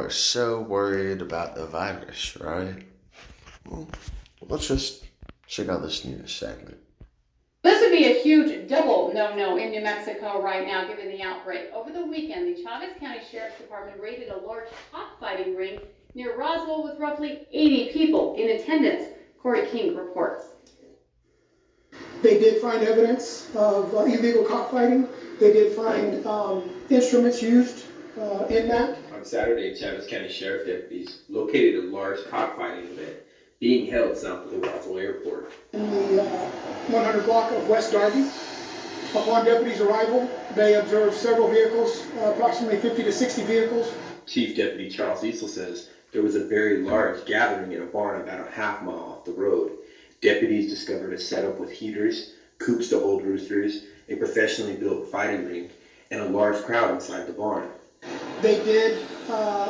are so worried about the virus, right? Well, let's just check out this news segment. This would be a huge double no-no in New Mexico right now, given the outbreak. Over the weekend, the Chavez County Sheriff's Department raided a large cockfighting ring near Roswell with roughly 80 people in attendance. Corey King reports. They did find evidence of illegal cockfighting. They did find instruments used in that. On Saturday, Chavez County Sheriff deputies located a large cockfighting event being held south of the Roswell Airport. In the 100 block of West Darby. Upon deputies' arrival, they observed several vehicles, approximately 50 to 60 vehicles. Chief Deputy Charles Easel says there was a very large gathering in a barn about a half mile off the road. Deputies discovered a setup with heaters, coops to hold roosters, a professionally built fighting ring, and a large crowd inside the barn. They did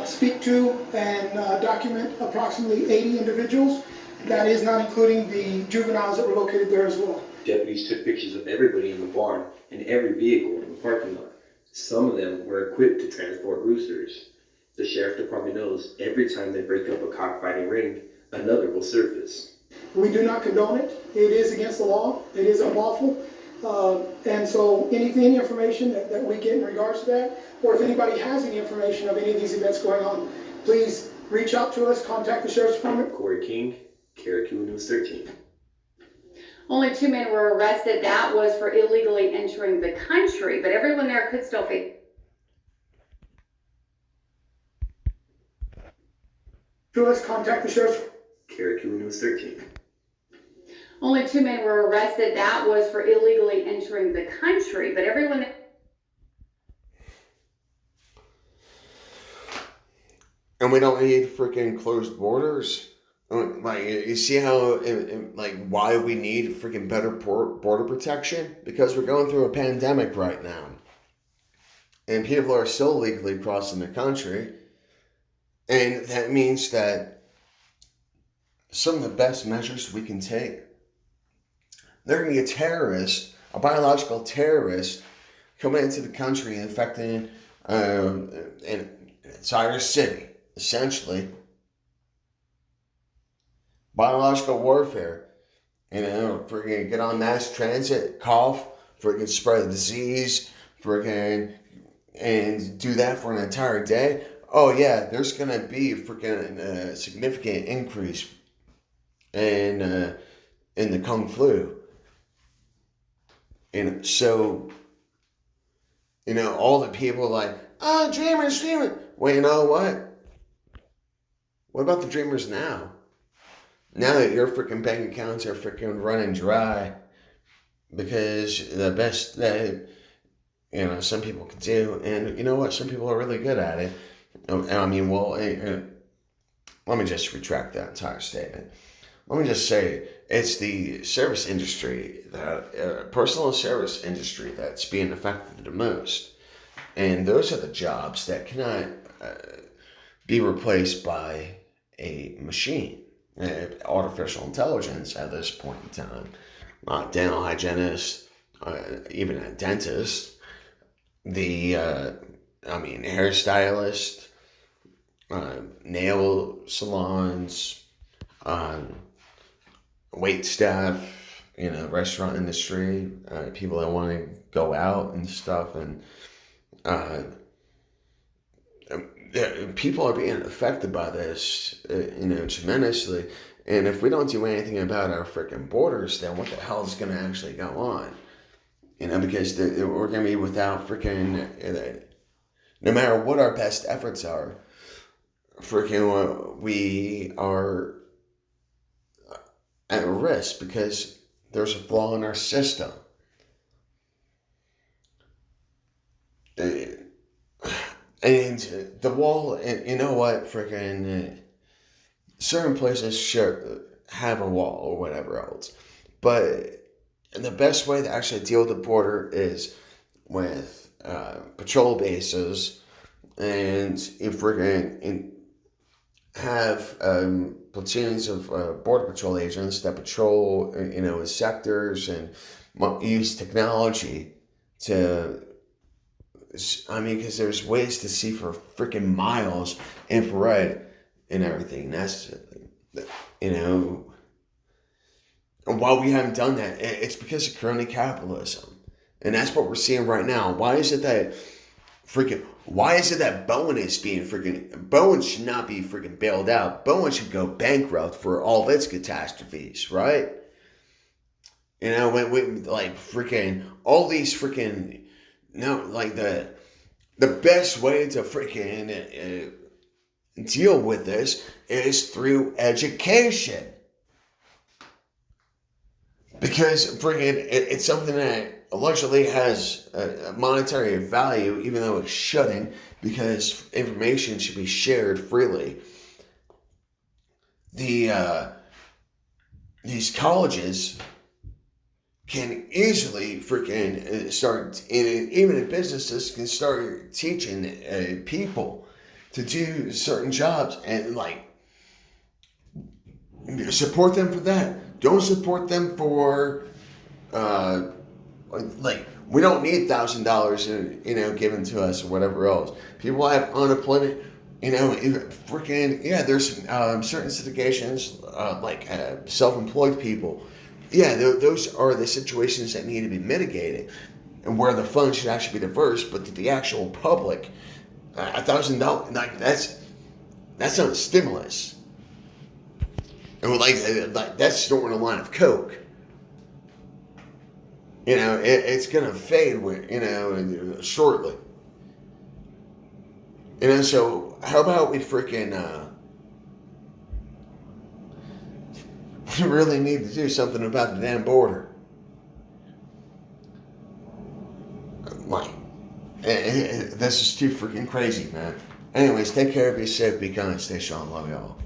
speak to and document approximately 80 individuals. That is not including the juveniles that were located there as well. Deputies took pictures of everybody in the barn and every vehicle in the parking lot. Some of them were equipped to transport roosters. The sheriff department knows every time they break up a cockfighting ring, another will surface. We do not condone it. It is against the law. It is unlawful. And so any information that we get in regards to that, or if anybody has any information of any of these events going on, please reach out to us, contact the Sheriff's Department. Corey King, Carriacou News 13. Only 2 men were arrested. That was for illegally entering the country, but everyone there could still face. To us, contact the Sheriff's. Carriacou News 13. Only 2 men were arrested. That was for illegally entering the country, but everyone. And we don't need freaking closed borders. Like, you see how, like, why we need freaking better border protection? Because we're going through a pandemic right now. And people are still legally crossing the country. And that means that some of the best measures we can take, there can be a terrorist, a biological terrorist, coming into the country and infecting an entire city, essentially. Biological warfare, freaking get on mass transit, cough, freaking spread the disease, freaking, and do that for an entire day. Oh yeah, there's gonna be freaking a significant increase in the Kung flu. And so, all the people like, oh, dreamers. Well, you know what? What about the dreamers now? Now that your freaking bank accounts are freaking running dry, because the best that, some people can do, and you know what? Some people are really good at it. I mean, well, let me just retract that entire statement. Let me just say, it's the service industry, that personal service industry, that's being affected the most. And those are the jobs that cannot be replaced by a machine, artificial intelligence at this point in time. Dental hygienist, even a dentist, hairstylist, nail salons, wait staff, restaurant industry, people that want to go out and stuff, and people are being affected by this, tremendously. And if we don't do anything about our freaking borders, then what the hell is going to actually go on? Because we're going to be without freaking, no matter what our best efforts are, freaking, we are at risk because there's a flaw in our system. And the wall, you know what, freaking, certain places should have a wall or whatever else. But the best way to actually deal with the border is with patrol bases, and if we're going to have platoons of border patrol agents that patrol, sectors, and use technology to I mean, because there's ways to see for freaking miles infrared and everything. That's, you know, and while we haven't done that, it's because of crony capitalism. And that's what we're seeing right now. Why is it that Boeing is being Boeing should not be freaking bailed out. Boeing should go bankrupt for all of its catastrophes, right? You know, when like freaking all these freaking, no, like the best way to freaking deal with this is through education. Because freaking it's something that allegedly has a monetary value, even though it shouldn't, because information should be shared freely. These colleges can easily freaking start, even in businesses, can start teaching people to do certain jobs and like support them for that. Don't support them for like we don't need $1,000 given to us or whatever else. People have unemployment. There's certain situations like self-employed people. Yeah, those are the situations that need to be mitigated, and where the funds should actually be diverse. But to the actual public, $1,000, like that's not a stimulus. And like that's snorting a line of coke. It's gonna fade shortly. So how about we freaking we really need to do something about the damn border. Like, this is too freaking crazy, man. Anyways, take care, be safe, be kind, stay strong, love y'all.